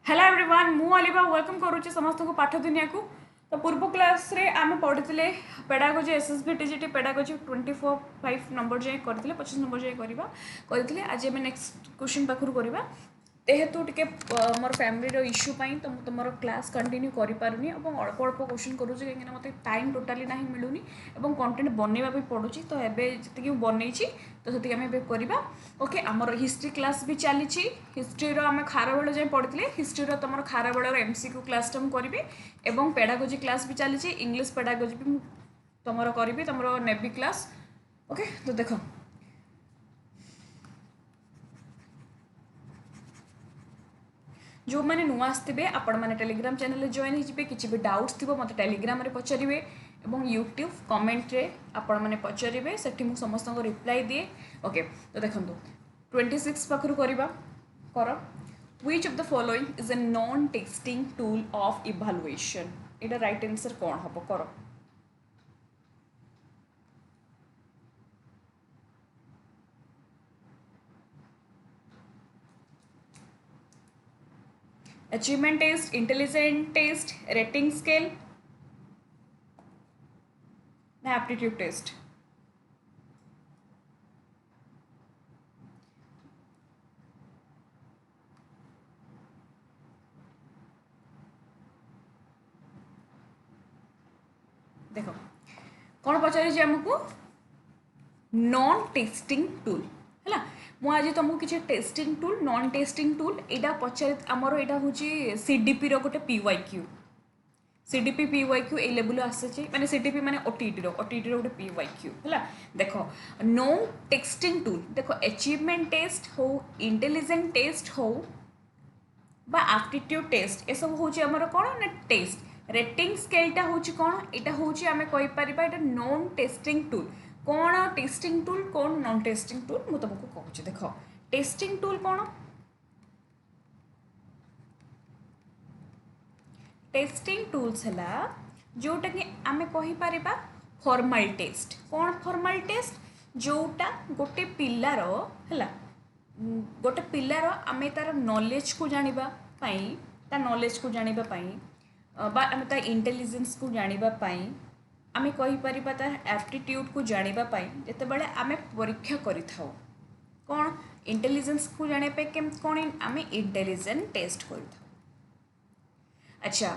Hello everyone मु अलिबा welcome करुच्ची समस्त को पाठ दुनिया को। तो पूर्व क्लास रे आम पढ़ी pedagogy SSB TGT pedagogy 24 number जाए करते 25 नंबर जाए करते आज आम नेक्स्ट क्वेश्चन पाखु करवा जेहेतु टिके मोर फैमिली इश्यू तो तुम क्लास कंटिन्यू करें अल्प अल्प क्वेश्चन करुँच कहीं मत टाइम टोटाली ना मिलूनी कंटेंट बनवा भी पड़ू तो एवं जी बनई तो से आम करवा ओके आमर हिस्ट्री क्लास भी चली हिस्ट्री आम खारबेल जाए पढ़ी हिस्ट्री तुम खारबेल एमसीक्यू क्लास करी और पेडागोजी क्लास भी चली इंग्लिश पेडागोजी भी तुम करी तुम नेवी क्लास ओके। तो देख जो मैंने नुआ आसते आपण मैंने टेलीग्राम चैनल जॉइन हो किसी भी डाउट्स थी मत टेलीग्राम पचारे और यूट्यूब कमेंट रे आपण मैंने पचारे से समस्त रिप्लाई दिए ओके। तो देखो 26 पाखु करवा कर which of the following is a non texting tool of evaluation एटा राइट आंसर कौन हम कर achievement test intelligent test rating scale ना एप्टीट्यूड टेस्ट देख कौन पचारे आमको नॉन टेस्टिंग टूल है मुझे तुमको किसी testing tool non testing tool यहाँ पचार आमर यहाँ हूँ सीडीपी रोटे पीवाईक्यू सीडीपी पीवाईक्यू ए लेवल आसी मैंने सीडीपी मैंने ओटीटी गोटे पीवाईक्यू है देख नो टेक्स्टिंग टूल देख अचीवमेंट टेस्ट हो इंटेलिजेंट टेस्ट हो बा एप्टीट्यूड टेस्ट ये सब हूँ आमर कौन ना टेस्ट रेटिंग स्केलटा हूँ कौन यहाँ हूँ आम कहीपर यहाँ नॉन टेस्टिंग टूल कौन टेस्टिंग टूल कौन नॉन टेस्टिंग टूल मुझे तुमको कहूँ देख टेस्टिंग टूल कौन टेस्टिंग टूल्स है जोटा कि आम कहीपर फॉर्मल टेस्ट कौन फॉर्मल टेस्ट जोटा गोटे पिलार है गोटे पिलार आम तार नॉलेज को जानिबा पाई ता नॉलेज को जानिबा पाई बा आम ता इंटेलिजेंस को जानिबा पाई आम कहीपर तार एप्टीट्यूड को जानिबा पाई जेते बेले आम परीक्षा करिथाउ कौन इंटेलिजेंस को जाने पे केम कौन आम इंटेलिजेंट टेस्ट करिथाउ। अच्छा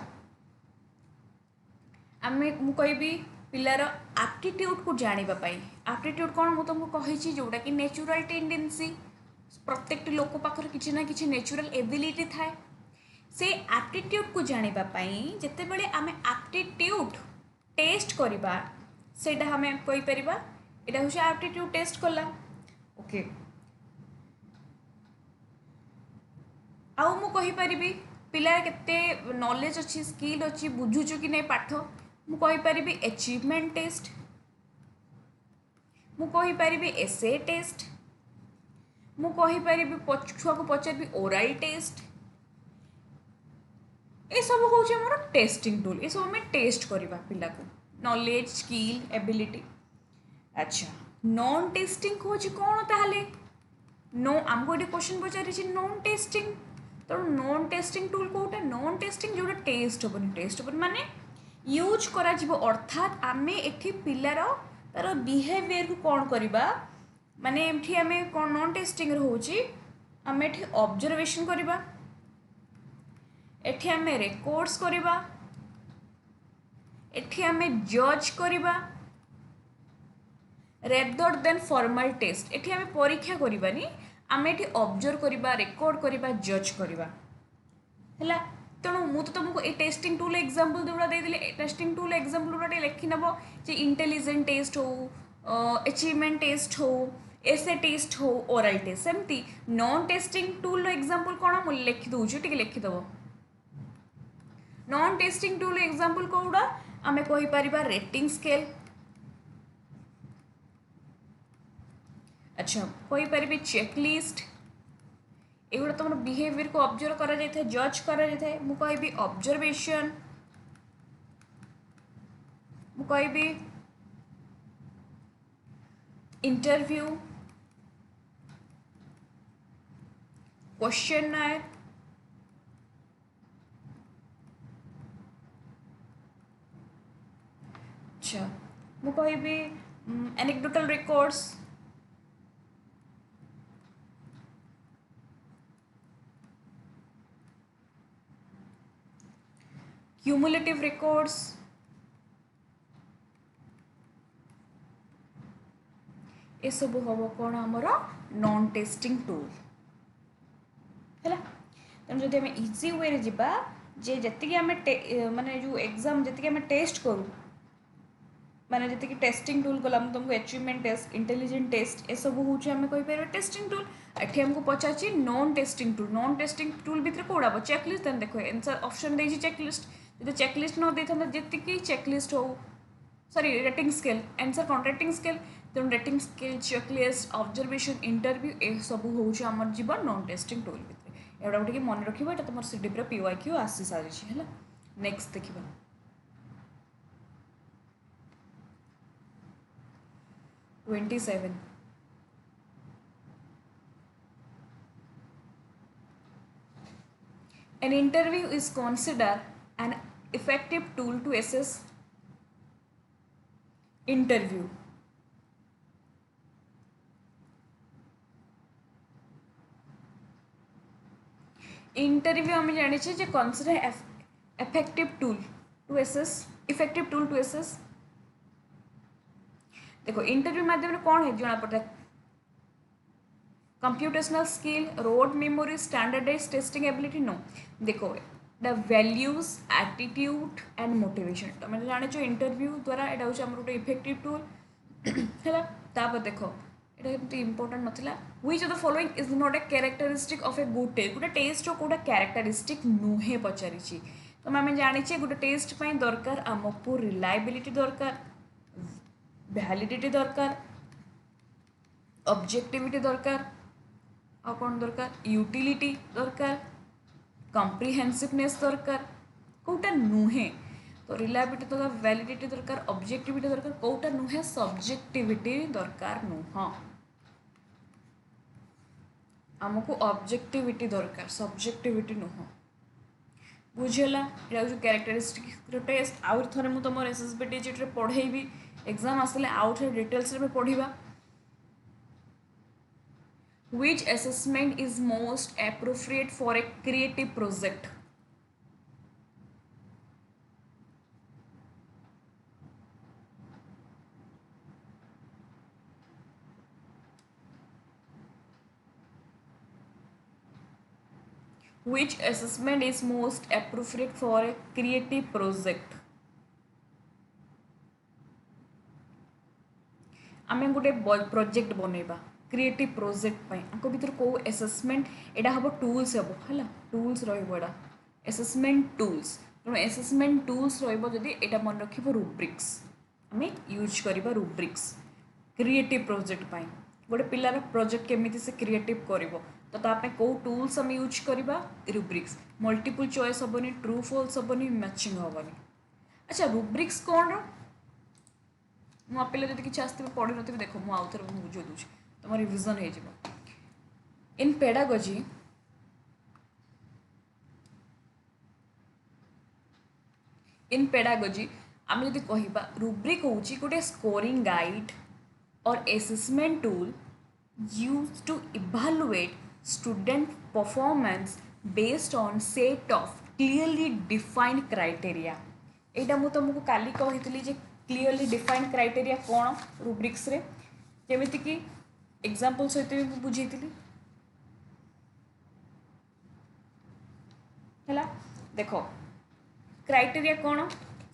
आम मुझे पिलार एप्टीट्यूड को जानापी एप्टीट्यूड कौन मुझे तुमको कही जोटा कि नेचुरल टेंडेंसी प्रत्येक लोक पाखर किसी ना कि नेचुरल एबिलिटी थाए से एप्टीट्यूड को जानापी जिते बड़े आम एप्टीट्यूड टेस्ट करवा से आम कहीपर यहाँ हूँ एप्टीट्यूड टेस्ट कला ओके। आउ मु कहीपरि पिला केते नॉलेज अच्छी स्किल अच्छी बुझुचु कि नहीं पाठ मुझे अचीवमेंट टेस्ट मुझे एसे टेस्ट मुझे छुआ को पचारि ओरल टेस्ट ये सब हूँ मोर टेस्टिंग टूल ये सब आम टेस्ट करवा पिला को नॉलेज स्किल एबिलिटी। अच्छा नॉन टेस्टिंग हूँ कौन ताहले नो आमको ये क्वेश्चन पचारि नॉन टेस्टिंग तो नॉन टेस्टिंग टूल कौटा नॉन टेस्टिंग जो टेस्ट हेनी माने यूज करा अर्थात आम एठी पिलार तार बिहेवियर को कौन करवा माने एठी आम कौन नॉन टेस्टिंग होची आम एठी ऑब्जर्वेशन करवा एठी आम रेकॉर्ड्स करवा एठी आम जज करवा रेदर देन फॉर्मल टेस्ट एठी आम परीक्षा करवानी आम एठी ऑब्जर्व करवा रेकॉर्ड करवा जज करवा है तेणु मु तो तुमको ये टेस्टिंग टूल एग्जांपल जोड़ा देदेली टेस्टिंग टूल एग्जांपल गोटे लिखि नब जे इंटेलिजेंट टेस्ट हो अचीवमेंट टेस्ट हो एसे टेस्ट हो ओरल टेस्ट सेमती नॉन टेस्टिंग टूल एग्जांपल कौन मुझे लिखि दूसरी टी लिखिदेव नॉन टेस्टिंग टूल एग्जांपल कौड़ा आम कहीपर रेटिंग स्केल। अच्छा कहीपर चेकलिस्ट एगुड़ा तुम बिहेवियर को ऑब्जर्व करा जाए जज करा जाए मु कहि ऑब्जर्वेशन मु कहि इंटरव्यू क्वेश्चन अच्छा मु कहबी एनेक्डोटल रिकॉर्ड्स, क्यूमुलेटिव रिकॉर्ड्स, ये सब हम कौन आमर नॉन टेस्टिंग टूल है। तेणु जब आम इजी वे जावा जे जी आम माने जो एग्जाम जी आम टेस्ट करूँ माने जी टेस्टिंग टूल कला तुमको अचीवमेंट टेस्ट, इंटेलिजेंट टेस्ट, ये सब हूँ आम कहीपर टेस्टिंग टूल। एठी हमको पचार non testing tool, non testing tool भितर कौड़ा हम चेकलिस्ट देन देखो आंसर ऑप्शन देजी चेकलिस्ट, जो चेकलिस्ट न दे था जी चेकलिस्ट हो सॉरी रेटिंग स्केल आंसर कौन रेटिंग स्केल, तेणु rating scale checklist observation interview ये सब हूँ आमर जीव नॉन टेस्टिंग टूल भितर। एवढा गोटे मन रखिए यहाँ तुम सीडीपी पीवाईक्यू आसी सारी है। नेक्स्ट देखिए 27 an interview is considered an effective tool to assess interview. Interview आम जानी consider effective tool to assess, effective tool to assess. देखो इंटरव्यू माध्यम कौन है जना पड़ता है computational skill, rote memory, standardise testing ability नो। देखो the values attitude and motivation तुम जाने इंटरव्यू द्वारा यहाँ हूँ आम गोटे इफेक्टिव टूल है। तापर देखो ये इंपोर्टेंट नाला which of the following is not a characteristic of a good test. गोटे टेस्ट कोटा कैरेक्टरिस्टिक नुहे पचारि तो आम जाने गोटे टेस्ट दरकार आमको रिलायबिलिटी दरकार, वैलिडिटी दरकार, ऑब्जेक्टिविटी दरकार, आ कौन दरकार यूटिलिटी दरकार, कम्प्रिहेन्सिवनेस दरकार, कौटा नुहे तो रिलायबिलिटी दरकार, वैलिडिटी दरकार, ऑब्जेक्टिविटी दरकार, कौटा नुहे सब्जेक्टिविटी दरकार नुह आमको ऑब्जेक्टिविटी दरकार सब्जेक्टिविटी नुह बुझेला। ये जो कैरेक्टरिस्टिक टेस्ट आउ थे मुझे तुम एसएसबी टीजीटी पढ़ेबी एग्जाम आसले आउ थे डिटेल्स में पढ़ा। Which assessment is most appropriate for a creative project? Which assessment is most appropriate for a creative project? आम गोटे प्रोजेक्ट बनइबा क्रिएटिव प्रोजेक्ट आपको भीतर कौ एसेसमेंट एटा हम टूल्स हम है टूल्स रहा एसेसमेंट टूल्स तेणु एसेसमेंट टूल्स रही यहाँ मन रख रूब्रिक्स आम यूज करवा रूब्रिक्स क्रिएटिव प्रोजेक्ट गोटे पिलार प्रोजेक्ट केमी से क्रिएटिव कर तो ताप कौ टूल्स आम यूज करवा रूब्रिक्स मल्टीपल चॉइस हेनी ट्रू फॉल्स हेनी मैचिंग हेनी। अच्छा रूब्रिक्स कौन मु आप किसी आसते पढ़ी नी देख मुझे आउ थे बुझे दूसरी तुम रिविजन हो इन पेडागोजी इन पेडागोजी आम जब कह रूब्रिक हूँ गोटे स्कोरिंग गाइड और assessment tool use to evaluate student performance based on set of clearly defined criteria. यहाँ मुझे तुमको काली कही क्लीयरली डिफाइंड क्राइटेरिया कौन रूब्रिक्स रे जमीती कि एग्जांपल सहित भी बुझे है। देखो क्राइटेरिया कौन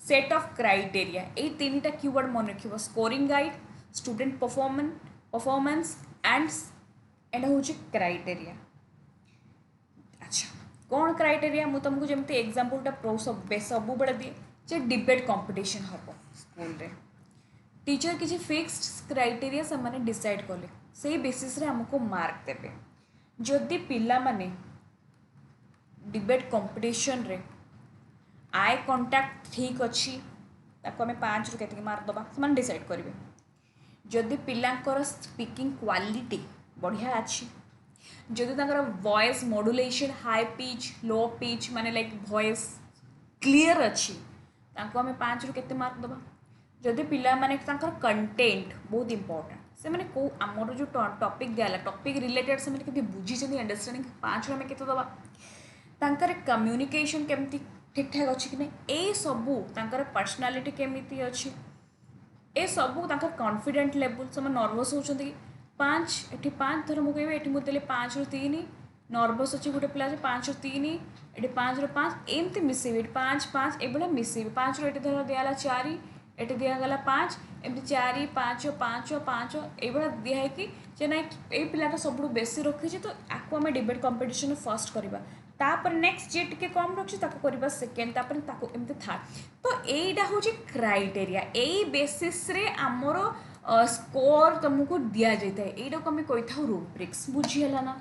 सेट ऑफ क्राइटेरिया ये तीन टा कीवर्ड मन रख scoring guide student performance and हूँ क्राइटेरिया। अच्छा कौन क्राइटेरिया मुझे तुमको जमी एग्जांपलटा सब बड़े दिए जे डिबेट कंपटीशन हम स्कूल रे टीचर किसी फिक्स्ड क्राइटेरिया से मैंने डिसाइड कले से बेसिस रे हमको मार्क देवे। जदि पिला माने डिबेट कंपटीशन रे आई कांटेक्ट ठीक अच्छी ताको हमें 5 रु केते मार्क दबा से माने डिसाइड करेंगे। जदि पिलांकर स्पीकिंग क्वालिटी बढ़िया अच्छी जदि तांकर voice modulation high pitch low pitch माने लाइक वॉइस क्लियर अच्छी तांको हमें 5 रु केते मार्क दबा। जदि पिला माने कंटेंट बहुत इंपोर्टेंट से माने को आमर जो टॉपिक दिया टॉपिक रिलेटेड से माने बुझी अंडरस्टैंडिंग 5 आम के दबा तांकर कम्युनिकेशन केमती ठीक ठाक अच्छी कि नहीं ये सबू तांकर पर्सनालिटी केमती अच्छी ए सबू तांकर कॉन्फिडेंट लेवल से नर्वस होती 5 एटी 5 धर मुझे ये मुझे देली 5 ରୁ 3 नर्वस अच्छी गोटे पिला 5 ରୁ 3 ये 5 ରୁ 5 एमती मिसेबे 5 5 ये मिसेबे 5 ରୁ धर दिगला 4 ये दिगला 5 एमती 4 5 5 5 ये दिखाई कि ना ये पिलाटा सब बेसी रखी तो आपको आम डिबेट कंपटीशन फर्स्ट करवा तापर नेक्स्ट जी टी कम रखी करवा सेकेंड तापर एमती थर्ड तो यहीटा हूँ क्राइटेरिया यही बेसिस रे आमर स्कोर तुमको दि जाए यहीटा को आम कही था रूब्रिक्स बुझीगला ना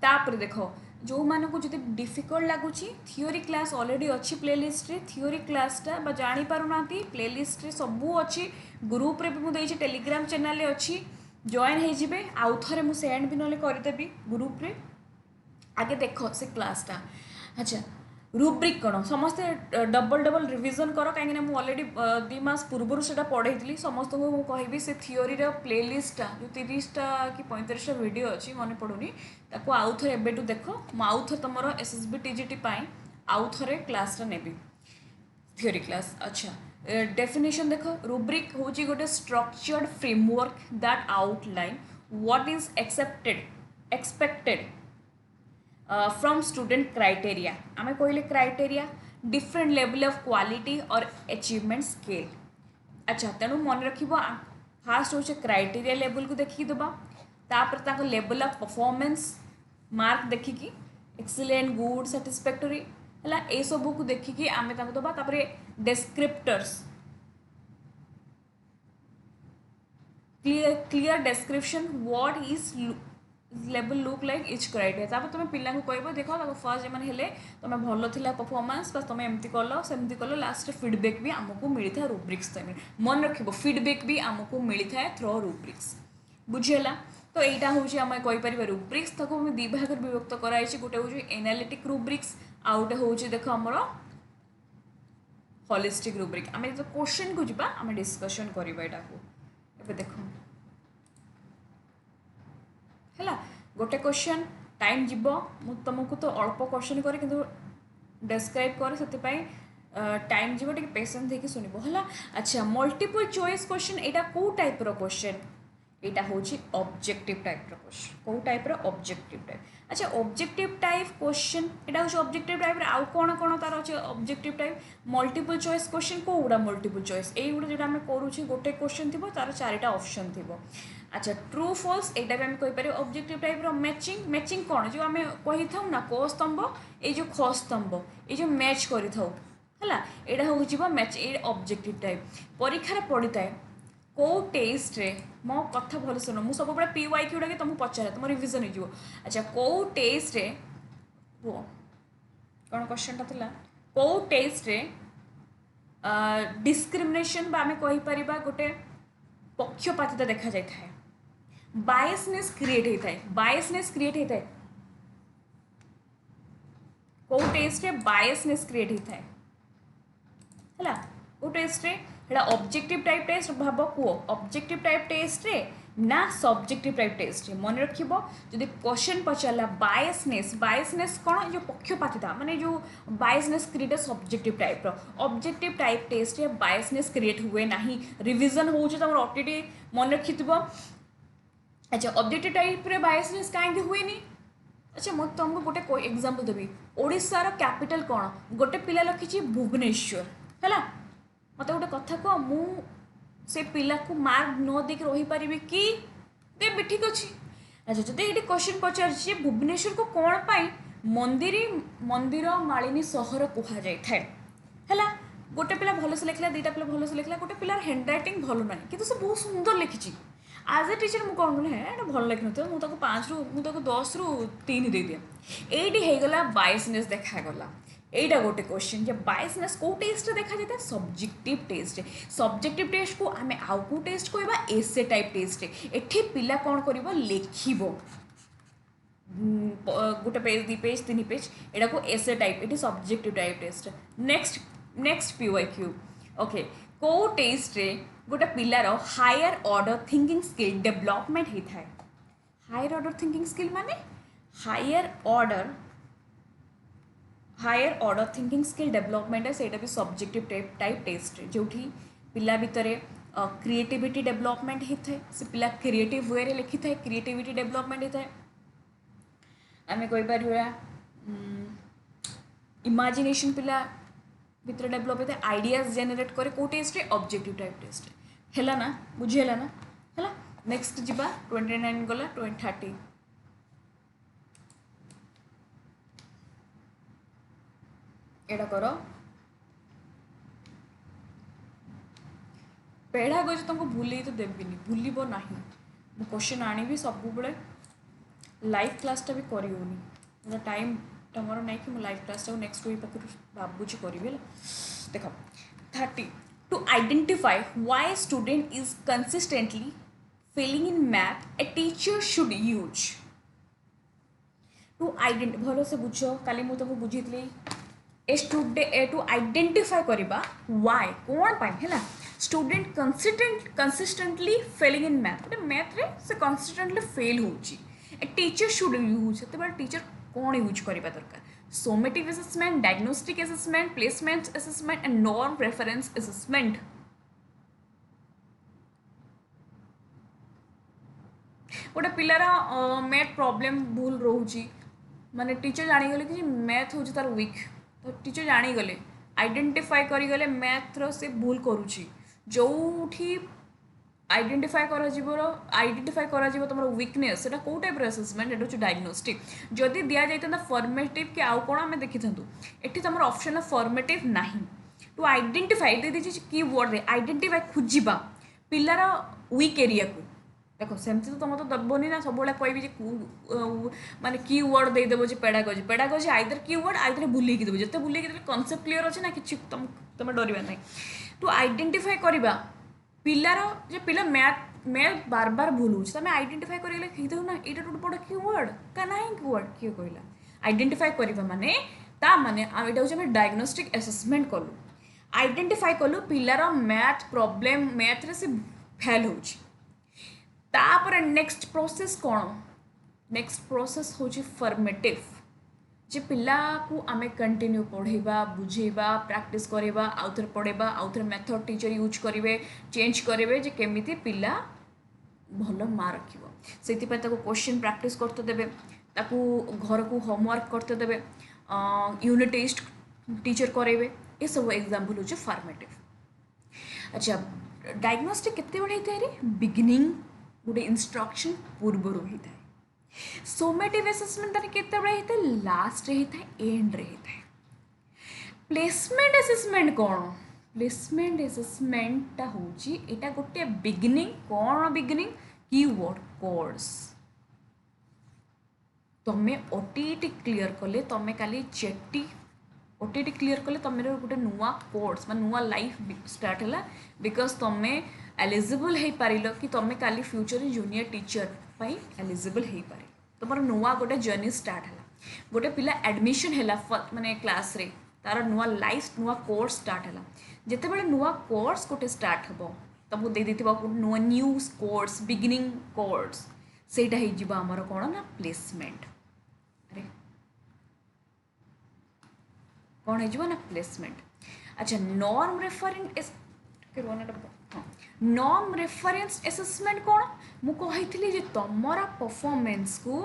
तापर देख जो मानक जो डिफिकल्ट लगुच थियोरी क्लास ऑलरेडी अच्छी प्लेलिस्ट रे थियोरी क्लासटा जानी पारुना प्लेलिस्ट रे सबू अच्छी ग्रुप रे भी मुझे टेलीग्राम चैनल अच्छी जॉइन हो आउ थे मुझे सेंड भी ना करदेवी ग्रुप रे आगे देख से क्लासटा अच्छा रूब्रिक कौन समस्ते डबल डबल रिविजन कर कहीं मुझे ऑलरेडी 2 मास पूर्व से पढ़ाई समस्त को कहि से थियोरी प्लेलिस्टा जो 30टा कि 35टा वीडियो अच्छी मन पड़ूनी ताको आउ थे एबेटू देख आउ थे तुम एसएसबी टीजीटी आउ थे क्लासटा नेबी थियोरी क्लास अच्छा डेफिनेशन देख रूब्रिक हूँ गोटे structured framework that outline what is expected from student criteria आम कहले criteria different level of quality और अचीवमेंट स्केल अच्छा तेणु मन रख फास्ट हूँ क्राइटेरिया लेवल को देखिकी दबा तापर लेवल ऑफ परफॉर्मेंस मार्क देखिकी एक्सीलेंट गुड सैटिस्फैक्टरी है ये सब को देखिकी आम दबा तापर descriptors clear description what is level look like each criteria तापर तुम पिला कह देख फर्स्ट जमान हेले तुम भल था परफॉर्मेंस बस तुम एमती कल सेमती कल लास्ट फीडबैक भी आमको मिलता है रूब्रिक्स टाइम मन रख फीडबैक भी आमको मिलता है थ्रो रूब्रिक्स बुझीगला तो यहाँ हूँ आम कहीपर रूब्रिक्स ताको दी भाग विभक्त कराई गोटे हूँ एनालिटिक रूब्रिक्स आउ गोटे हूँ देख आमर होलिस्टिक रूब्रिक आम जो क्वेश्चन को जीवा आम डिस्कशन करवा यहाँ देख है गोटे क्वेश्चन टाइम जीव मु तुमको तो अल्प क्वेश्चन करे किंतु डेस्क्राइब करे से टाइम जीव टे पेशेंस देखिए सुनब है अच्छा मल्टीपल चॉइस क्वेश्चन यहाँ कौ टाइप क्वेश्चन यहाँ हूँ ऑब्जेक्टिव टाइप क्वेश्चन कौ टाइप ऑब्जेक्टिव टाइप अच्छा ऑब्जेक्टिव टाइप क्वेश्चन यहाँ हूँ ऑब्जेक्टिव टाइप आउ कौन कौन तार अच्छे objective type multiple choice question कौड़ा मल्टीपल चॉइस ये जो आम करुचे गोटे क्वेश्चन थी तार 4टा ऑप्शन थी अच्छा ट्रू फॉल्स यहाँ भी आम कहीपर ऑब्जेक्टिव टाइप मैचिंग मैचिंग कौन जो आम कही था ना क स्तंभ ये जो ख स्तंभ ये जो मैच करी था है यहाँ हूँ मैच ये ऑब्जेक्टिव टाइप परीक्षा पड़ता है कौ टेस्ट रे मो कथा भल शुण मुझे सब पी वाई क्यू तुमको पचारे तुम रिविजन हो अच्छा कौ टेस्ट रे वो कौन क्वेश्चन था कौ टेस्ट रे डिस्क्रिमिनेशन आम कहीपर गोटे पक्षपातिता देखा जाए है बायसनेस क्रिएट होता है बायसनेस क्रिएट होता है कौ टेस्ट रे बायसनेस क्रिएट होता है कौ टेस्ट रे एटा ऑब्जेक्टिव टाइप टेस्ट भाव कुओ ऑब्जेक्टिव टाइप टेस्ट रे ना सब्जेक्टिव टाइप टेस्ट रे मन रखिबो जदि क्वेश्चन पचारला बायसनेस बायसनेस कौन जो पक्षपातिता माने जो बायसनेस क्रिएट सब्जेक्टिव टाइप रो ऑब्जेक्टिव टाइप टेस्ट रे बायसनेस क्रिएट हुए नाही रिवीजन होउछ तमर ओटीटी मन रखिथिबो अच्छा ऑब्जेक्टिव टाइप रे बायसनेस काहे हुए नी अच्छा मैं तुमको गोटे कोई एग्जांपल देबी ओडिसा रो कैपिटल कौन गोटे पिला लखिछि भुवनेश्वर हैला मत गोटे कथा कह मु से पिला को मार्क न देख रही पारि कि देवी ठीक अच्छे अच्छा जो ये क्वेश्चन पचार भुवनेश्वर को कौन पाई मंदिर मालिनी सहर कह जाए है गोटे पिला भल से लिखला 2टा पिला भल से लिखला गोटे पिलार हैंड रईटिंग भल ना कि से बहुत सुंदर लिखी आज ए टीचर मुझे कौन कहूँ है भल लिखी न मुझे 5 ରୁ 10 ରୁ 3 दे दिए ये होगला बायसनेस देखागला एटा गोटे क्वेश्चन जे बायसनेस को टेस्ट देखा जाता है सब्जेक्टिव टेस्ट सब्जेक्टिव टेस्ट को आम आउ को टेस्ट कहवा एसे टाइप टेस्ट एठी पिला कौन करिवो लेखिबो गोटे पेज 2 पेज 3 पेज एटा को एसे टाइप एठी subjective type test next PYQ okay को टेस्ट रे गोटे पिलार higher order thinking skill development होता है। हायर ऑर्डर थिंकिंग स्किल माने higher order thinking skill development है, सेटा भी सब्जेक्टिव टाइप टेस्ट जो पिला भितर क्रिएटिविटी डेवलपमेंट होता है, से पिला क्रिएटिव वे लिखि था क्रिएटिविटी डेवलपमेंट होता है। आम कहीपर इमेजिनेशन पिला भितर डेवलप होता है, आइडियाज जेनेट करे को टेस्ट ऑब्जेक्टिव टाइप टेस्ट है ना, बुझीगला ना है। नेक्स्ट जीवा 29 गला 30 एटा कर पेडागोजी तुमको भूल तो देविनी भूलब ना। क्वेश्चन आनी सब लाइव क्लासटा भी कर टाइम तुमर नहीं कि लाइव क्लासटा नेक्स्ट वीक पाखु भावुची करी देख 30 to identify why student is consistently failing in math a teacher should use to भल से बुझ काली मुझे तुमको बुझी ए स्टूडेंट टू आइडेंटिफाई करवा व्हाई कौन पाई है student consistently failing in math गोटे मैथ रे से कंसिस्टेंटली फेल होची ए टीचर शुड यूज से टीचर कौन यूज करवा दरकार summative assessment diagnostic assessment placement assessment and norm reference assessment. गोटे पिलार मैथ प्रॉब्लम भूल रोची माने टीचर जानीगले कि मैथ हूँ तार वीक तो टीचर जानीगले आइडेंटिफाई करीगले मैथ रो से भूल करुची जो आइडेंटिफाई करा तुम वीकनेस से कौ टाइप असेसमेंट एट हूँ डायग्नोस्टिक जदि दि जाता फॉर्मेटिव कि आउ कौन आम देखी था ये तुम ऑप्शन फॉर्मेटिव ना टू आइडेंटिफाई दीजिए की वर्ड रे आइडेंटिफाई खोजा पिलार वीक एरिया को देख सेमती तो तुम तो दबनी ना सब कह माने की वर्ड देदेव पेडागोजी आइदर की वर्ड आइदर बुलेकी देव जिते बुलेकी देवे कनसेप्ट क्लीयर अच्छे ना कि तुम डर ना टू आइडेंटिफाई करवा पिलार जे पिला मैथ बार बार भूल होमें आइडेंटिफाई कर ना ये गोटे बड़ की वर्ड का ना की वर्ड किए कहला आइडेंटिफाई करवा माने ता माने यहाँ हूँ डायग्नोस्टिक असेसमेंट कलु आइडेंटिफाई कलु पिलार मैथ प्रॉब्लम मैथ रे से फेल होची तापर नेक्स्ट प्रोसेस कौन नेक्स्ट प्रोसेस हूँ फॉर्मेटिव जे पिला को आमे कंटिन्यू पढ़ेबा बुझेबा प्रैक्टिस करवा आउ थे पढ़ेबा आउ थे मेथड टीचर यूज करेंगे चेंज करेंगे जे केमिति पिला भल मार्क रखिबो से क्वेश्चन प्रैक्टिस करते देबे ताकू घर को होमवर्क करते देबे यूनिट टेस्ट टीचर करेंगे ये सब एग्जांपल होचे फॉर्मेटिव। अच्छा डायग्नोस्टिक केते बड़े होता है बिगिनिंग गोटे इंस्ट्रक्शन पूर्व होता है सोमेटिव असेसमेंट तार केते बड़े होता है लास्ट रे होता है एंड रे होता है। प्लेसमेंट असेसमेंट कौन प्लेसमेंट असेसमेंट होची एटा गोटे बिगिनिंग कौन बिगिनिंग कीवर्ड कोर्स तमें ओटीटी क्लियर कले तमें काली जेटी ओटीटी क्लियर कले तुम गोटे नुआ कोर्स मैं नुआ लाइफ स्टार्ट है बिकज तुम्हें एलिजिबल हो पार कि तुम्हें काली फ्यूचर जूनियर टीचर पाई एलिजिबल हो पार तुम नुआ गोटे जर्नी स्टार्ट है गोटे पिला एडमिशन है माने क्लास रे तार नुआ लाइफ नुआ कोर्स स्टार्ट है जिते बड़े नुआ कोर्स गोटे स्टार्ट हम तुमको दे नुआ न्यू कोर्स बिगिनिंग कोर्स सेटा हो आमर कौन ना प्लेसमेंट अरे कौन हो ना प्लेसमेंट। अच्छा norm reference norm reference assessment कौन मुझे जे तुमरा परफॉर्मेंस को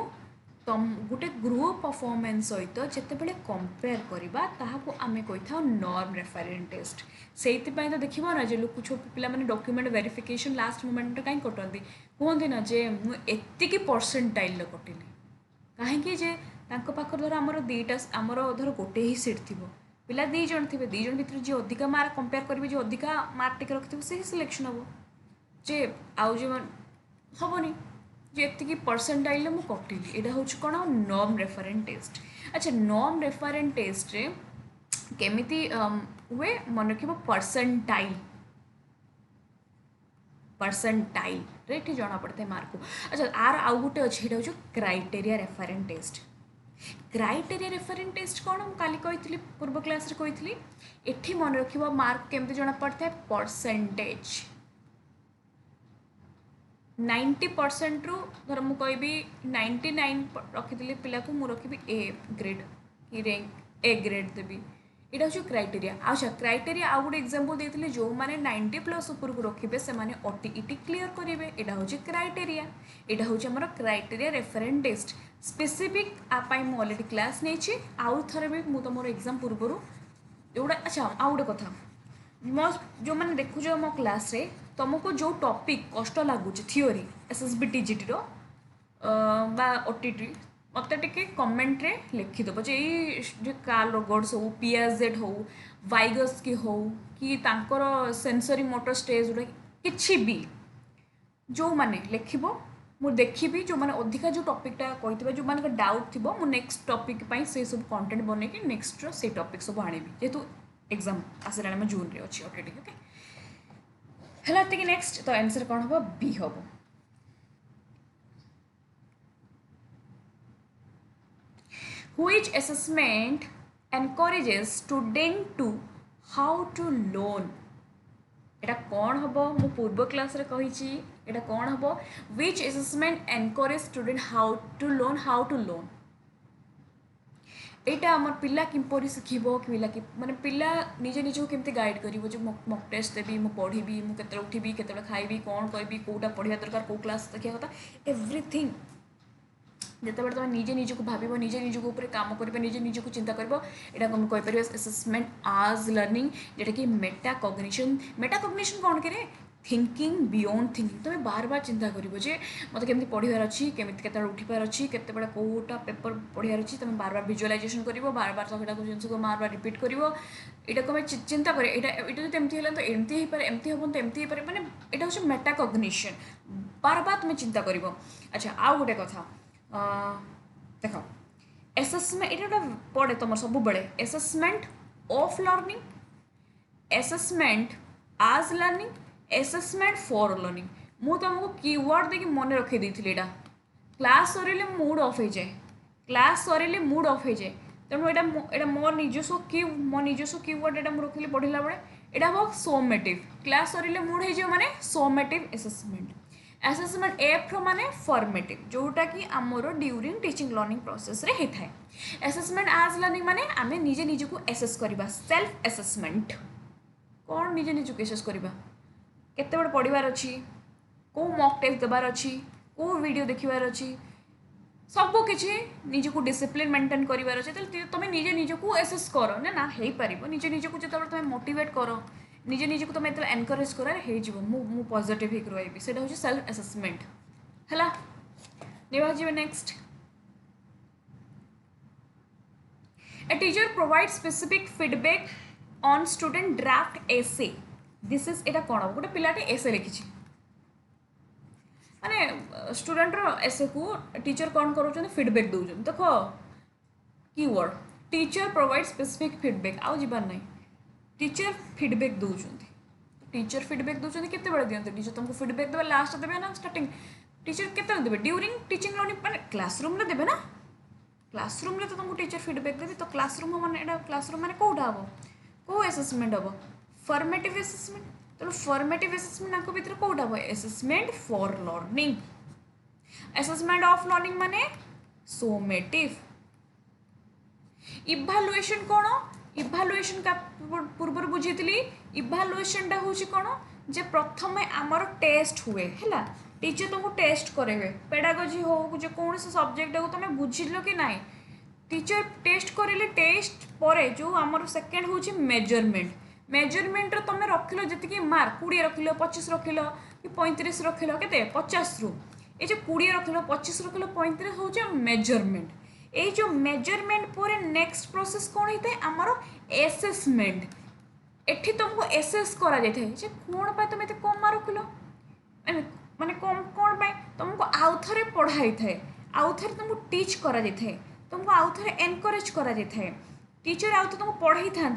तुम गोटे ग्रुप परफॉर्मेंस सहित जितेबाला कंपेयर करवा ताहाको आमे कही था नॉर्म रेफरेंस टेस्ट से तो देखिए ना जे लोक पिला माने डॉक्यूमेंट वेरिफिकेशन लास्ट मोमेंट कहीं कटती कहते ना जे मुझे परसेंटाइल कटिली कहीं जे पाखर धर आमर दीटा आमर धर गोटे ही सीट थी पिला दी जन थे दी जन भर जी अधिका मार्क कंपेयर करेंगे जो अधिका मार्क टिके रखिथे से सिलेक्शन हम जे आउ जे हेनी जे एति परसेंटाइल मु कटिली यहाँ हूँ कौन नॉर्म रेफरेंस टेस्ट। अच्छा नॉर्म रेफरेंस टेस्ट रे केमिति हुए मन रख परसेंटाइल परसेंटाइल रे जना पड़ता है मार्क को। अच्छा आर आउ गोटे अच्छे यहाँ हूँ criteria reference test criteria referent test कौन काली कही पूर्व क्लास कही एठी मन रखिबो मार्क केमती जना पड़ता है परसेंटेज 90% रु धर मु कहबी 99 रखी पिला को मु रखी ए ग्रेड कि रैंक ए ग्रेड देवी यहाँ हूँ क्राइटेरिया। अच्छा क्राइटेरिया आउ गोटे एग्जांपल देते जो मैंने 90+ ऊपर को रखिए से ओटीईटी क्लियर करेंगे यहाँ हूँ क्राइटेरिया। यहाँ हूँ आम क्राइटेरिया रेफरेंट टेस्ट स्पेसिफिक आपाई मुझे अलरेडी क्लास नहीं आउ थे भी मुझे तुम एग्जाम पूर्व जोड़ा। अच्छा आउ गोटे कथा मो जो मैंने देखुच मो क्लास रे तुमको जो टॉपिक कष्ट लगुच थियोरी एसएसबी टीजीटी रो ओटीटी मत टे कमेंट रे लिखिदेव जो कार्ल रॉगर्ट्स हो पियाजेट हो वाइगस्की हो कि तांकर सेंसरी मोटर स्टेज कि भी जो मैंने लिखिबो मु देखी जो मैंने अधिका जो टॉपिकटा कही जो मैंने डाउट थी मु नेक्स्ट टॉपिक से सब कंटेंट बन कि नेक्स्ट से टॉपिक सब आनी जेहेतु एग्जाम आसला जून रे अच्छी ओके ओके है नेक्स्ट तो आंसर कौन हम बी हम। Which assessment encourages student to how to learn? एटा कौन हबो मु पूर्व क्लास रे कहिची एटा कौन हबो which assessment encourage student how to learn एटा हमर पिला किंपरि सिखिबो कि पिला कि माने पिला निजे निजे केमते गाइड करिवो जे मॉक टेस्ट देबी मु पढिबी मु केतरा उठिबी केतरा खाइबी कोन करबी कोटा पढिया दरकार को क्लास देखिया कथा एवरीथिंग जिते बड़े तुम निजे निजक भाव निजे निजक ऊपर काम कर निजे निजक चिंता कर यहाँ कहीपर असेसमेंट आज लर्निंग जोटा कि मेटाकग्निशन कौन के थिंकिंग बियॉन्ड थिंकिंग तुम बार बार चिंता कर मत केमी पढ़ार अच्छी केमी के उठार अच्छी केत कौटा पेपर पढ़ार अच्छी तुम बार बार विजुअलाइजेशन कर बार बार तो जिन को बार बार रिपीट कर यहाँ को चिंता कर जो एमती है तो एमती हो एमती हम तो एमती हो मैंने यहाँ हूँ मेटाकग्निशन बार बार तुम चिंता कर। अच्छा आउ गोटे कथा देख एसेसमेंट ये पड़े तुम सब बड़े एसेसमेंट ऑफ लर्निंग एसेसमेंट आज लर्निंग एसेसमेंट फॉर लर्निंग मु तुमको कीवर्ड देखिए मन रखी देती क्लास सर मूड ऑफ हो जाए क्लास सर मूड ऑफ हो जाए तेणु यहाँ मो निजस्व कीवर्ड यहाँ मुझे रखी पढ़ला बेले यहाँ हम सोमेटिव क्लास सर मूड हो माने सोमेटिव एसेसमेंट एसेसमेंट एफ माने फॉर्मेटिव जोटा कि आमर ड्यूरिंग टीचिंग लर्निंग प्रोसेस रे होता है। एसेसमेंट आज लर्निंग माने आमे निजे निजे को एसेस करबा सेल्फ एसेसमेंट कौन निजे निजे को एसेस करबा केते बड़ पढ़िबार अछि को मॉक टेस्ट देबार अछि को वीडियो देखिबार अछि सब किछि निजे को डिसिप्लिन मेंटेन करिबार अछि तमे निजे निजे को एसेस करो ना हे परिबो निजे निजे को जतबे तमे मोटिवेट करो निजे निजे को तुम एत एनकरेज कर मु पॉजिटिव हिक रही से हूँ सेल्फ एसेसमेंट है नहीं next a teacher provide specific feedback on student draft essay this is एटा कौन हम गोटे पिलाटे एसे लिखी माने स्टूडेंट रो एसे को टीचर कौन कर फीडबैक दौरान देख keyword teacher provide specific feedback आउ जीवार नहीं टीचर फीडबैक दौरान टीचर फीडबैक दौरान केते बड़े दियंते टीचर तुमको फीडबैक देबे लास्ट देबे ना स्टार्टिंग टीचर केते देबे ड्यूरिंग टीचिंग लर्निंग माने क्लासरूम रे देबे ना क्लासरूम रे तो तुमको टीचर फीडबैक देबे तो क्लासरूम माने एटा क्लासरूम माने कोडा हबो को असेसमेंट हबो फॉर्मेटिव असेसमेंट तो फॉर्मेटिव असेसमेंट आको भीतर कोडा हबो assessment for learning assessment of learning माने सोमेटिव इवैल्यूएशन कोन इवैल्यूएशन का पूर्व बुझी इवैल्यूएशन टा हूँ कौन जे प्रथम आमर टेस्ट हुए है टीचर तुमको टेस्ट करेंगे पेडागोजी हो जो कौन से सब्जेक्ट को तुम बुझिल कि ना टीचर टेस्ट करेले टेस्ट पर जो आमर सेकेंड हूँ मेजरमेंट मेजरमेंट तुम रखिल जी मार्क 20 रखिल 25 रखिल कि 35 रखिल के 50 रु ये जो 20 रखिल 25 रखिल 35 हूँ मेजरमेंट ये जो मेजरमेंट पर नेक्स्ट प्रोसेस कौन होता है आमर एसेसमेंट एठी तुमको एसेस करा जाए जे कौन पाए तुम एते कम मार्क रखिल माने कम कौन पाए तुमको आउ थे पढ़ाई थाए आउ थे तुमको टीच करा जाए तुमको आउ थे एनकरेज करा जाए टीचर आउ तुमको पढ़ाई था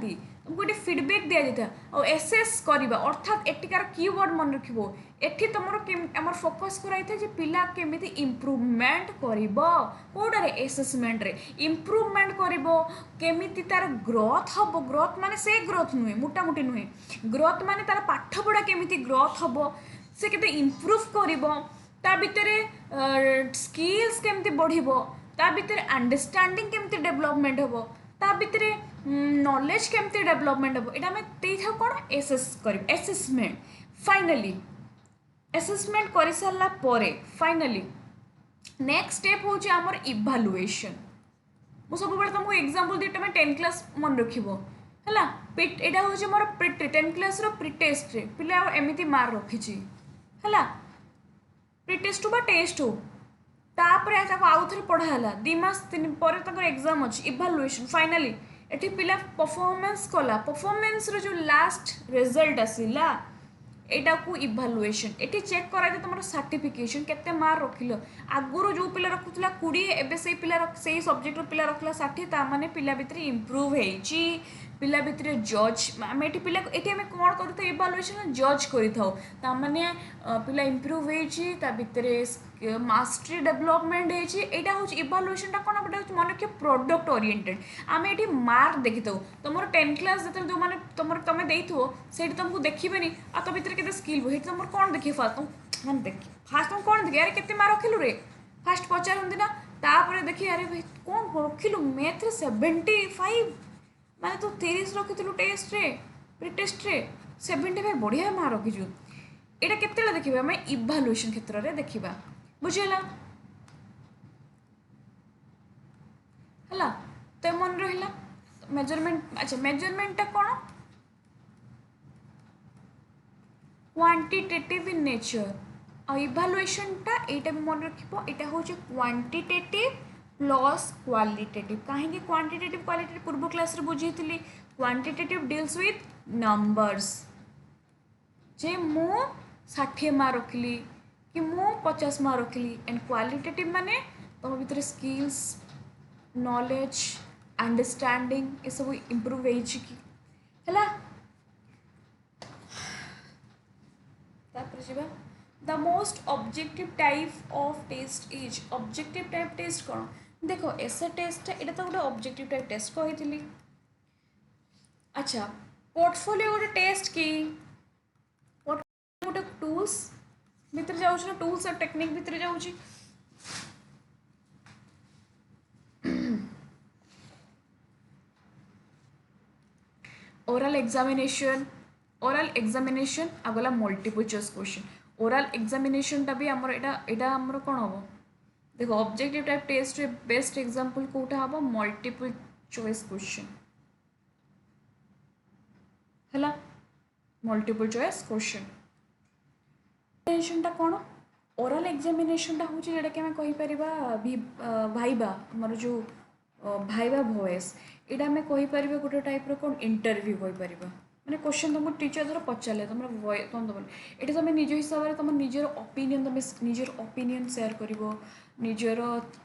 तुमको ये फीडबैक दिया जाता और एसेस करवा अर्थात एटिकार कीवर्ड मन रखिबो एठी तुमर हमर फोकस कराई था जे पिला केमिति इम्प्रूवमेंट करिवो कोडारे असेसमेंट रे इम्प्रूवमेंट करिवो केमिति तार ग्रोथ हबो ग्रोथ माने से ग्रोथ नुहे मोटा मोटी नुहे ग्रोथ माने तार पाठ पढ़ा केमिति ग्रोथ हबो से केते इम्प्रूव करिवो ता भितरे स्किल्स केमिति बढ़िबो ता भितरे अंडरस्टैंडिंग केमिति डेवलपमेंट हबो ता भितरे नॉलेज केमती डेवलपमेंट हम यहाँ आम देता कौन एसेस कर असेसमेंट फाइनाली असेसमेंट कर सारा फाइनाली नेक्स्ट स्टेप हूँ आमर इभालुएशन मुझे सब तुमको एग्जांपल दी तुम 10 क्लास मन रख है यहाँ हूँ मोर 10 क्लास प्रिटेस्ट पिला एमती मार्क रखी है प्रिटेस्ट हो बा टेस्ट हो तापर आउ थे पढ़ाला 2 मास 3 पर एग्जाम अच्छी इभालुएशन फाइनाली एठी पिला परफॉर्मेंस कला परफॉर्मेंस रो जो लास्ट रिजल्ट आसिला एटा को इभालुएशन एठी चेक करा जे तुमरो सर्टिफिकेशन केते मार्क रखिलो आगुरो जो पिला रखुतला 20 एबे से पिला से सब्जेक्ट रो पिला रखला 60 ता माने पिला भितरे इंप्रूव हेची पिला भितरे जज आम एठी पिला एठी आम कोन करथो इभालुएशन जज करिथाओ ता माने पिला इंप्रूव हेची ता भितरे मास्टरी डेवलपमेंट हेची एटा हो इभालुएशन ता कोन बडा मन के प्रोडक्ट ओरिएंटेड आम एठी मार्क देखिथाओ तुमरो 10 क्लास जते जो माने तुमरो तमे देइथो सेठी तुमको देखिबेनी आ तो भितरे केते स्किल हो हेठी तुमरो कोन देखि फास्ट माने देखि फास्ट तुम कोन देखि अरे केते मार्क रखिलु रे फास्ट पचारंदी ना तापर देखि अरे भाई कोन रखिलु मैथ रे 75 माने तो 30 रखिलु टेस्ट रे प्री टेस्ट रे 75 बढ़िया मार्क रखिजु एटा केतेला देखिबा हम इभालुएशन क्षेत्र रे देखिबा बुझेला हला तो मन रहिला मेजरमेंट अच्छा मेजरमेंट टा कोन क्वांटिटेटिव इन नेचर और इभालुएशन टा एटा भी मन रखिबो एटा हो जे क्वांटिटेटिव प्लस क्वालिटेटिव कहीं क्वांटिटेटिव क्वालिटेटिव पूर्व क्लास रे बुझीथिली क्वांटिटेटिव डील्स विथ नंबर्स जे मु 60 मार्क रखिली कि मु 50 मार्क रखिली एंड क्वालिटेटिव माने तुम भीतर स्किल्स नॉलेज अंडरस्टैंडिंग ये सब इम्प्रूव होइछि कि हला तापर जिबा the most objective type of test is objective type test कौन देखो एसे टेस्ट एटा तो गोटे ऑब्जेक्टिव टाइप टेस्ट कही अच्छा पोर्टफोलियो गोटे टेस्ट की गोटे टूल्स भितर जाऊँ ना टूल्स और टेक्निक भितर जाऊँ ओरल एग्जामिनेशन आगला multiple choice question oral examination टा भी आमर एटा आमर कौन हम देखो ऑब्जेक्टिव टाइप टेस्ट रे बेस्ट एग्जांपल कोटा हम मल्टीपल चॉइस क्वेश्चन हला मल्टीपल चॉइस क्वेश्चन टा कौन ओरल एग्जामिनेशन टा होची जेटा कि हम कहि परिबा भाइबा हमर जो भाइबा वॉइस एटा हमें कहि परिबा गोटे टाइप रो कोन इंटरव्यू कहि परिबा माने क्वेश्चन तुमको टीचर धर पचारे तुम वॉइस तुम दबल ये तुम निज हिसाब से तुम निजर ओपिनियन तुम निजर ओपिनियन शेयर कर निजर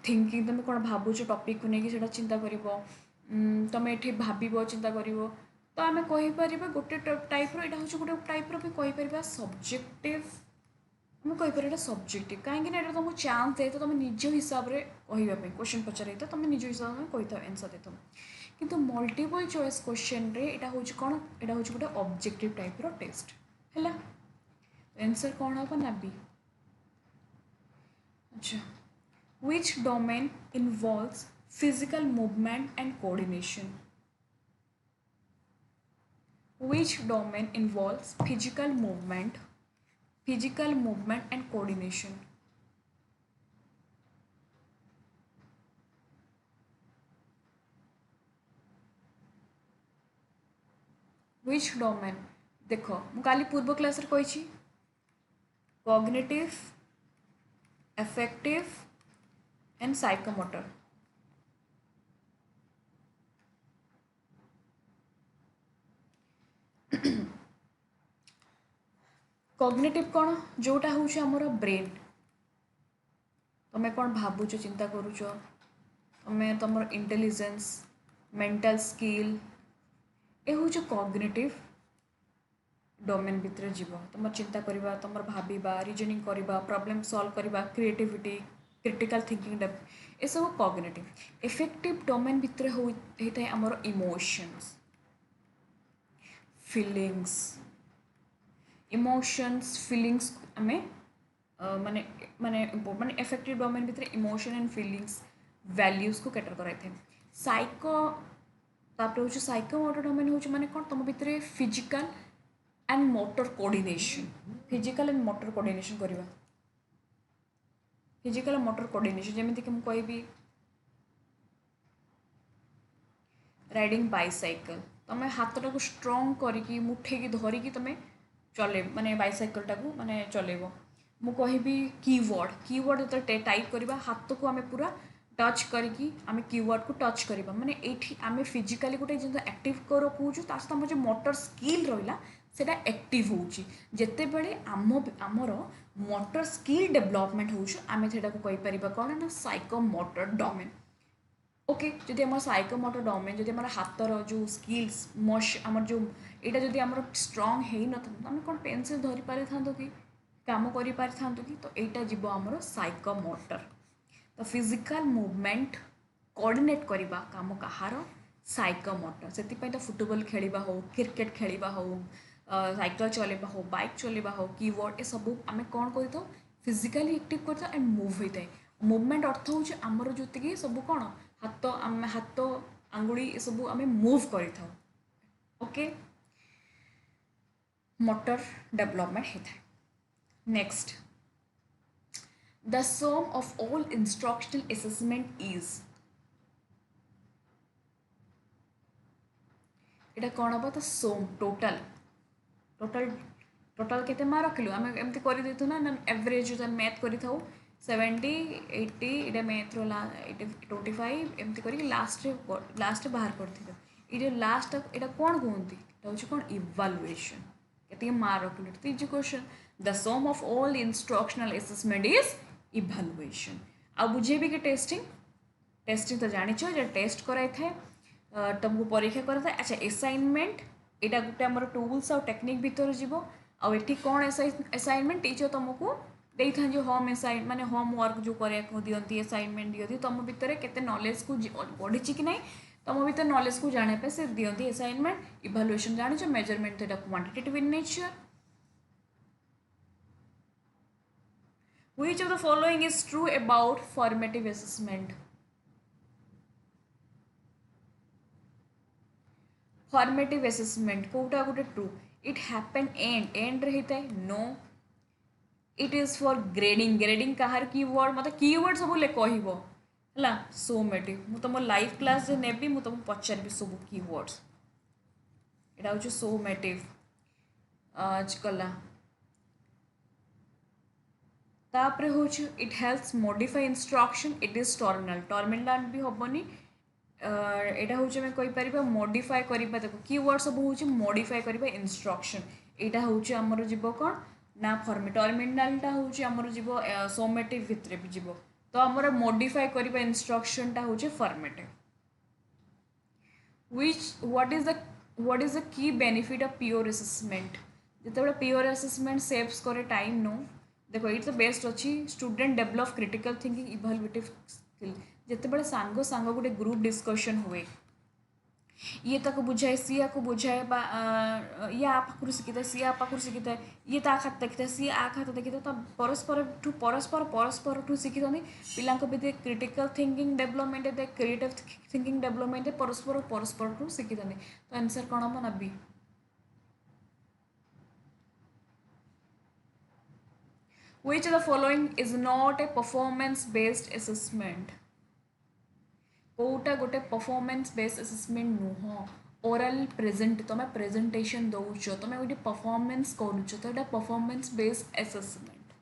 थिंकिंग तुम कौन भावुच टॉपिक को लेकिन चिंता कर तुम ये भाव चिंता कर तो आम कहीपर गोटे टाइप रो यहाँ हूँ गोटे टाइप रो भी कहीपर सब्जेक्टिव आम कहीपर सब्जेक्टिव कहीं तुमको चान्स दे तो तुम निज हिसाब से कहवाई क्वेश्चन पचारे तो तुम निज हिसाब से कही आंसर देता किंतु मल्टीपल चॉइस क्वेश्चन रे एटा हूँ कौन एटा हूँ गोटे ऑब्जेक्टिव टाइप रो टेस्ट है आंसर कौन हम ना बी अच्छा which domain involves physical movement and coordination which domain involves physical movement and coordination which domain देखो मु काली पूर्व क्लास रे कहिछि cognitive affective and psychomotor cognitive कौन जोटा हूँ आमर ब्रेन तुम्हें कौन भावुच चिंता करुच तुम्हें तुम इंटेलिजेंस मेंटल स्किल ए हूँ कॉग्निटिव डोमेन भितर जीव तुम चिंता करवा तुम भाबा रिजनिंग करवा प्रॉब्लम सॉल्व करवा क्रिएटिविटी क्रिटिकल थिंकिंग ये सब कॉग्निटिव इफेक्टिव डोमेन भितर होता है आमर इमोशंस फीलिंग्स इमोशंस फीलिंग्स आम माने माने माने इफेक्टिव डोमेन भितर इमोशन एंड फीलिंग्स वैल्यूज को कैटर कराई थे साइको तापर हूँ साइकोमोटर डोमेन हूँ माने कौन तुम भितर physical and motor coordination physical and motor coordination करवा फिजिकल मोटर कोऑर्डिनेशन जमीती कि मुझे राइडिंग बाइसाइकल तुम हाथटा को स्ट्रंग करके मुठे धरिकी तुम चले माने बाइसाइकल टाक माने चलेब मु कहि कीवर्ड जो टाइप करवा हाथ को आम पूरा टच करके आम कीवर्ड को टच करवा माने एठी आम फिजिकाली गोटे जो एक्टिव कर कौचु ता सहित आम जो मोटर स्किल रहा सेटा एक्टिव होची जेते बेले आमर मोटर स्किल डेवलपमेंट होचु आम सेटा को कहि परिबा कोन ना साइकोमोटर डोमेन ओके जदि आम साइकोमोटर डोमेन जदि आम हाथर जो स्किल्स मश आम जो यहाँ जदि आम स्ट्रंग हो न था आम कौन पेनसिल धरी पारि था कि काम करि पारि था कि तो यहाँ जीव आमर साइकोमोटर तो फिजिकल मूवमेंट कोऑर्डिनेट करवा काम कहार साइकोमोटर से तो फुटबॉल खेलवा हो क्रिकेट खेलवा हो साइकिल चलेबा हो बाइक चलेबा हो कीवर्ड ए सब आम कौन कर फिजिकाली एक्टिव करता एंड मूव होता है मूवमेंट अर्थ हूँ आमर जो सब कौन हाथ आम हाथ आंगुड़ी ये सब आम मूव कर ओके मोटर डेवलपमेंट होता है next the sum of all instructional assessment is यहाँ कौन हम तो सोम टोटल टोटल टोटल केते मार्क रखिलु आम एमती कर देथु ना एवरेज जो मैथ करी था 70 80 इटा मैथ रो 25 एमती करी लास्ट बाहर करथिलु ये लास्ट एटा कौन कहते एटा हूँ कौन इवालुएशन केते मार्क रखिलु तो is question the sum of all instructional assessment is evaluation आ बुझे भी कि टेस्टिंग तो जानिछ जे टेस्ट कराई थाए तुमको परीक्षा करा था अच्छा असाइनमेंट यहाँ गोटे आम टूल्स और टेक्निक भीतर जीव आठी कौन असाइनमेंट टीचर तुमको दे था जो होम असाइन माने होमवर्क जो कराया दिखती असाइनमेंट दिखती तुम भितर केते नॉलेज को बढ़ी कि नहीं तुम भीतर नॉलेज को जानापे से दिखती असाइनमेंट इवालुएशन जान मेजरमेंट तो quantitative in nature which of the following is true about formative assessment formative assessment कोटा गोटे ट्रू इट हैपन एंड रहता है no it is for grading कहार कीवर्ड मतलब कीवर्ड सब कहला सोमेटिव मु तुम लाइव क्लास जो नेबी मु तुमको पचारि सब कीवर्ड्स यहाँ हूँ सोमेटिव कला तापर हूँ it helps modify instruction it is terminal भी हेनी यहाँ हूँ आम कहीपर मॉडिफाई करवा देखो कीवर्ड सब हूँ मॉडिफाई करवा इंस्ट्रक्शन यहाँ हूँ आमर जीव कौन ना फॉर्मेट टर्मिनालटा हूँ आमर जीव सोमेटिव भितर भी जीव तो आमर मॉडिफाई करवा इंस्ट्रक्शनटा हूँ formative what is the key benefit of pure assessment जिते प्योर असेसमेंट सेव्स करे टाइम नो देखो ये तो बेस्ट अच्छी student develop critical thinking evaluative skill जिते सांग सांग गोटे ग्रुप डिस्कशन हुए ये ताको बुझाए सी को बुझाए ये आ पाखु शिखी था सी आ पाखु शिखी था ये ता खाता देखी था सी आ खाता देखी था परस्पर ठू शिखी था पिला भी critical thinking development creative thinking development परस्पर ठू शिखी था तो आंसर कौन हम ना B Which of the following is not a performance based assessment? कोटा गोटे परफॉर्मेंस बेस्ड असेसमेंट नुह ओरल प्रेजेंट तुम प्रेजेंटेशन दौच तुम गोटे परफॉर्मेंस करुच तो यहाँ performance based assessment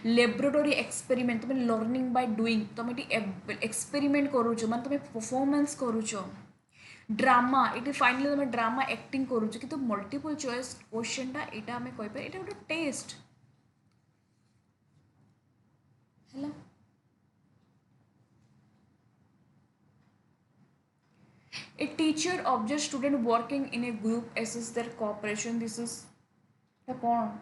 laboratory experiment तुम लर्निंग बाय डुईंग तुम ये एक्सपेरिमेंट करुच माने तुम परफॉर्मेंस करुच ड्रामा ये फाइनली तुम ड्रामा एक्टिंग करुच कि मल्टीपल चॉइस क्वेश्चनटा यहाँ आम कहीपर ये गोटे test A teacher observes student working in a group, assess their cooperation. This is the कौन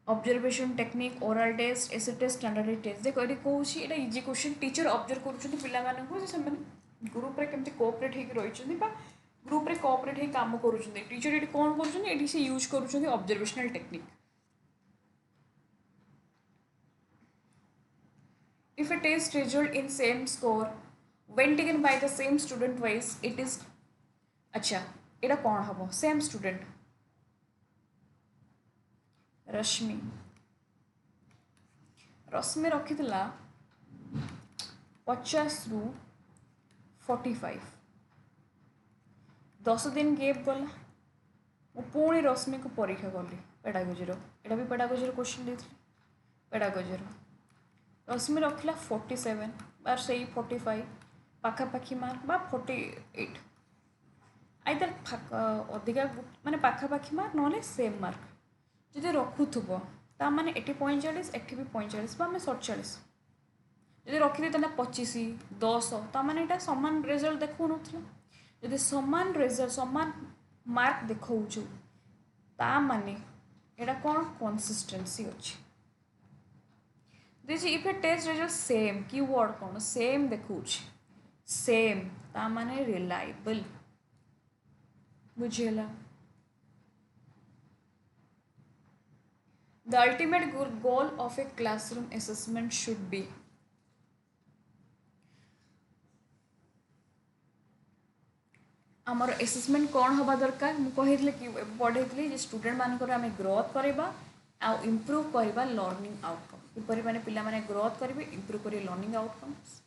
ऑब्जर्वेशन टेक्निक ओरल टेस्ट एसे टेस्ट स्टैंडर्ड टेस्ट देखो ये कौन एटा इजी क्वेश्चन टीचर ऑब्जर्व करूछन पिला मानन को से ग्रुप रे केमती कोऑपरेट हे रहिछन बा ग्रुप रे कोऑपरेट हे काम करूछन टीचर एटी कोन करूछन एटी से यूज करूछन observational technique if a test result in same score when taken by the same student wise it is अच्छा एटा कौन हबो सेम स्टूडेंट रश्मि रश्मि रखी 50 रु 45 10 दिन गैप गला मु पुणी रश्मि को परीक्षा कली पेडागोजी एटा भी पेडागोजी क्वेश्चन देथि पेडागोजी रश्मि रखला 47 बार से 45 पाखापाखी मार्क बा 48 आइदर अधिका माने पाखापाखी मार्क ना सेम मार्क जदि रखुव ता माने एटी 45 एटी भी 45 बा 47 जदि रखिदे ता 25 10 ता माने एटा समान रिजल्ट देखौ नथला जदि समान रिजल्ट समान मार्क देखौछु ता माने एटा कोन कंसिस्टेंसी अछि this if a test result same keyword कोन सेम देखौछि सेम ता माने रिलायबल बुझेला The ultimate goal of a classroom assessment should be आमर असेसमेंट कौन हवा दरकार मु कहितले कि पढ़ेतले जे स्टूडेंट मानकर आमे ग्रोथ करबा आ इंप्रूव करबा लर्निंग आउटकम किपरि माने पिला माने ग्रोथ करबे इंप्रूव करी learning outcomes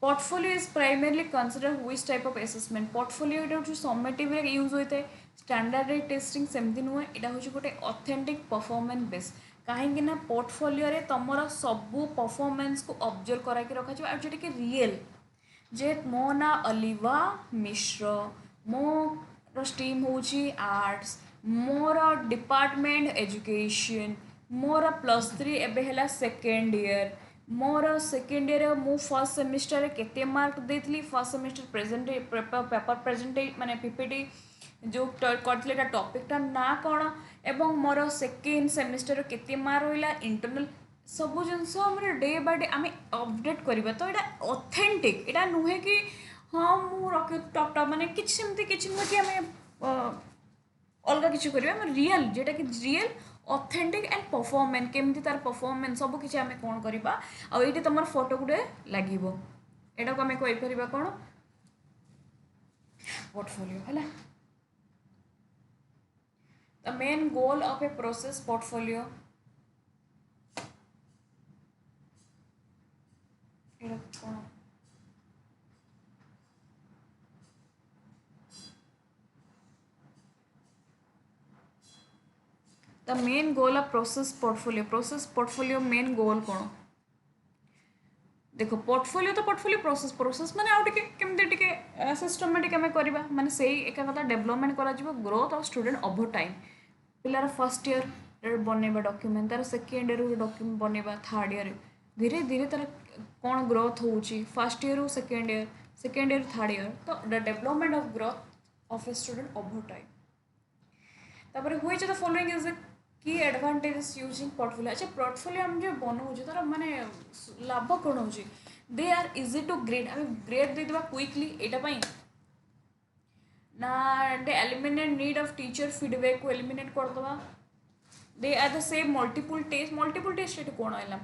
portfolio is primarily consider which type of assessment portfolio एटा जो समेटिव रे यूज होइते स्टैंडर्ड टेस्टिंग सेमती नुहे एटा होची गोटे ऑथेंटिक परफॉर्मेंस बेस कहीं ना पोर्टफोलियो रे तमरा सबू परफॉर्मेंस को ऑब्जर्व करा के रखा आ जेटा कि रियल जे मो ना अलिवा मिश्र मोर स्ट्रीम होची आर्ट्स मोर डिपार्टमेंट एजुकेशन मोर +3 एबे हला सेकेंड ईयर मोर सेकेंड ईयर मु फर्स्ट सेमिस्टर केते मार्क देथली first semester present paper present माने पीपीटी जो करथिले टॉपिकटा ना कौन एवं मोर सेकेंड सेमिस्टर केते मार्क रहिला इंटरनल सबु जिनस हमरे डे बाय डे आमे अपडेट करबा तो एटा ऑथेंटिक एटा नुहे कि हाँ मु रखे टॉप माने किछ सेमती किछ नुहे कि आमे अलगा किछ करबा हम रियल जेटा कि रियल ऑथेंटिक एंड परफॉर्मेंस केमती तार परफॉर्मेंस सब किछ आमे कोन करबा आ एटी तमर फोटो गुडे लागिवो एटा को आमे कहि परबा कोन पोर्टफोलियो हला The main goal of a process portfolio The main goal of process portfolio main goal कौन देखो पोर्टफोलियो तो पोर्टफोलियो प्रोसेस माने आउ टिके केमते टिके सिस्टमेटिक हमें करबा माने सेही एका कथा डेवलपमेंट करा जिवो growth of student over time पिलार फर्स्ट ईयर बनेबा डॉक्यूमेंट तार सेकेंड ईयर डॉक्यूमेंट बनेबा थर्ड ईयर धीरे धीरे तार कौन ग्रोथ होउची first year second year third year तो the development of growth of a student over time तापर which the following is the key advantages using portfolio अच्छा पोर्टफोलियो हम जो बनाऊँ तार माने लाभ कौन हो they are easy to grade आम ग्रेड देदेबा क्विकली एटापाई ना they eliminate need of teacher feedback को एलिमिनेट करदे they are the same multiple test ये कौन है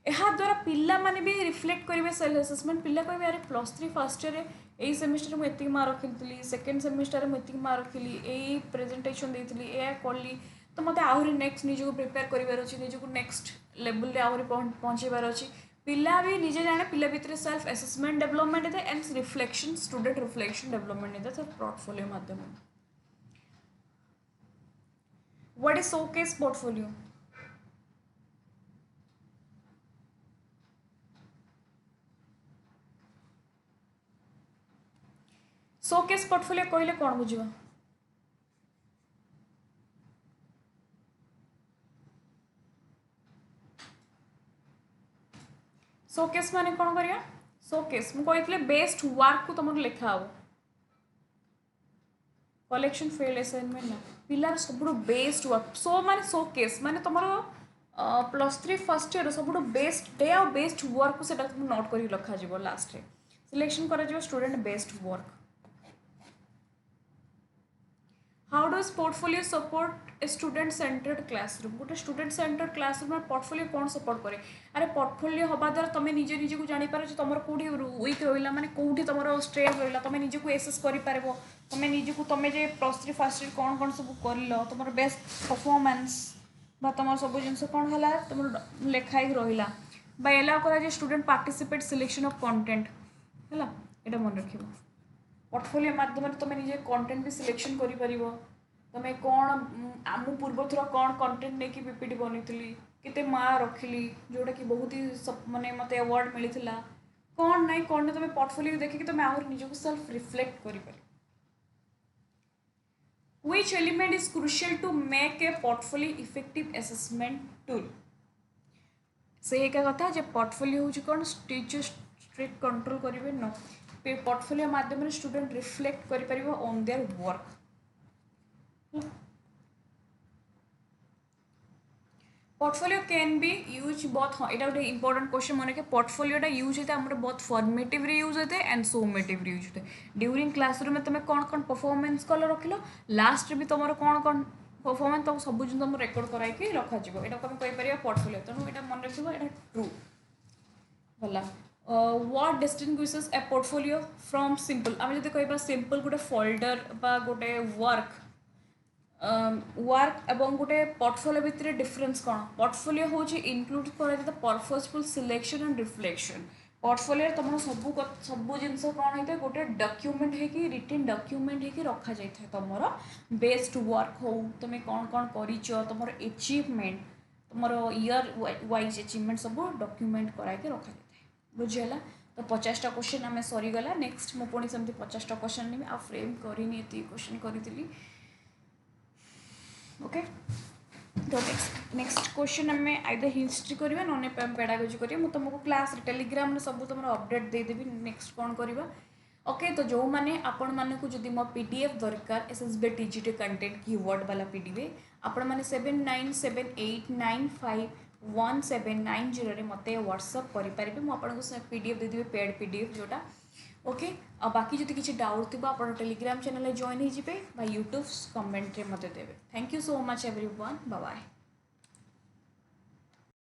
यहाँ द्वारा पिला माने भी रिफ्लेक्ट करेंगे सेल्फ असेसमेंट पिला कहे अरे +3 फर्स्ट ईयर यही सेमिस्टर मुझे एतिक मार्क रखी सेकेंड सेमिस्टर मुझे एतिक मार्क रखी यही प्रेजेंटेशन देती या कली तो मत आहरी नेक्स्ट निजक प्रिपेयर करार अच्छे निजक नेक्स्ट लेवल आहरी पहुँचार अच्छी पिला भी निजे जाने पिला भितर सेल्फ असेसमेंट डेवलपमेंट है and reflection student reflection development है पोर्टफोलियो माध्यम what is showcase portfolio showcase portfolio कहले कौन बुझा शोकेस माने कौन करिया शोकेस मु कहते बेस्ट वर्क को तुम लिखा हो कलेक्शन फेल्ड असाइनमेंट ना पिलार सब बेस्ट वर्क सो माने शोकेस माने तुम +3 फर्स्ट ईयर सब बेस्ट डे आ बेस्ट वर्क को सेटा तुम नोट कर रखा लास्ट रे सिलेक्शन करा student best work how does portfolio support a student centred classroom गोटे स्टूडेंट सेंटर्ड क्लासरूम पोर्टफोलियो कौन सपोर्ट करे अरे पोर्टफोलियो हवा द्वारा तुम निजे निजे को जापर तुम कौटी वीक रहा मैंने कौटी तुम स्ट्रेंथ रहा तुम निजे को एसेस कर तुम निजे को तुम जे +3 फर्स्ट ईयर कौन कौन सब कर तुम बेस्ट परफॉर्मेंस बा तुम सब जिन कौन है तुम लेखाई रहा बा एलाउ करा student participate selection of content है यहाँ मन रख पोर्टफोलियो माध्यम तुम निजे कंटेंट भी सिलेक्शन कर तुम कौन आम पूर्व थर कौन कंटेंट नहीं कि पीपीटी बनी केते मार्क रखिली जोटा कि बहुत ही माने मत अवार्ड मिलता कौन नहीं कौन नहीं तुम पोर्टफोलियो देखिए तुम आम निजक सेल्फ रिफ्लेक्ट कर which element is crucial to make a portfolio effective assessment tool से एक कथा जे पोर्टफोलियो हूँ कौन टीचर स्ट्रिक्ट कंट्रोल करेंगे न पोर्टफोलियो माध्यम स्टूडेंट रिफ्लेक्ट कर on their work portfolio can be use बहुत हाँ यहाँ गोटे इंपोर्टेंट क्वेश्चन मन के पोर्टफोलियोटा यूज होता है बहुत फॉर्मेटिव यूज होता है एंड सोमेटिव यूज होता है ड्यूरिंग क्लासरूम में तुम कौन कौन परफॉर्मेंस कल रखिल लास्ट भी तुम कौन कौन परफॉर्मेंस तुम सब जिन तुम रेकर्ड कराई रखा यहाँ तुम कहीपर पोर्टफोलियो तेणु यहाँ मन रख यहाँ ट्रू भला what distinguishes A portfolio from simple आम जब कह सिंपल गोटे फोल्डर बा गोटे वर्क वर्क एवं गोटे पोर्टफोलियो भितर डिफरेन्स कौन पोर्टफोलियो हूँ इनक्लूड कर purposeful selection and reflection portfolio तुम सब जिनस कौन होता है गोटे डॉक्यूमेंट है रिटन डॉक्यूमेंट है रखा जाए तुम बेस्ट वर्क हो तुम कौन कौन कर तुम अचीवमेंट तुम ईयर वाइज अचीवमेंट सब डॉक्यूमेंट कराई रखा जाए बुझीगला तो 50टा क्वेश्चन आम सरीगला नेक्स्ट मु पुणी सेमती 50टा क्वेश्चन नेमी आ फ्रेम करनी ये क्वेश्चन करी ओके तो नेक्स्ट क्वेश्चन आम आइदर हिस्ट्री करवा नने पेडागोजी करिया मु तुमको क्लास टेलीग्राम सब तुम अपडेट देदेवी नेक्स्ट कौन करवा ओके तो जो मैंने आपण मानक जदि मो पीडीएफ दरकार एसएसबी टीजीटी कंटेंट कीवर्ड वाला पीडीएफ आपण मैंने 7978951790 मत व्हाट्सअप करेंगे मुझे पीडीएफ देदेवी पेड पीडीएफ जोटा ओके आ बाकी जब किसी डाउट थी आप टेलीग्राम चैनल जॉइन हो यूट्यूब कमेंट मत देवे thank you so much everyone bye bye.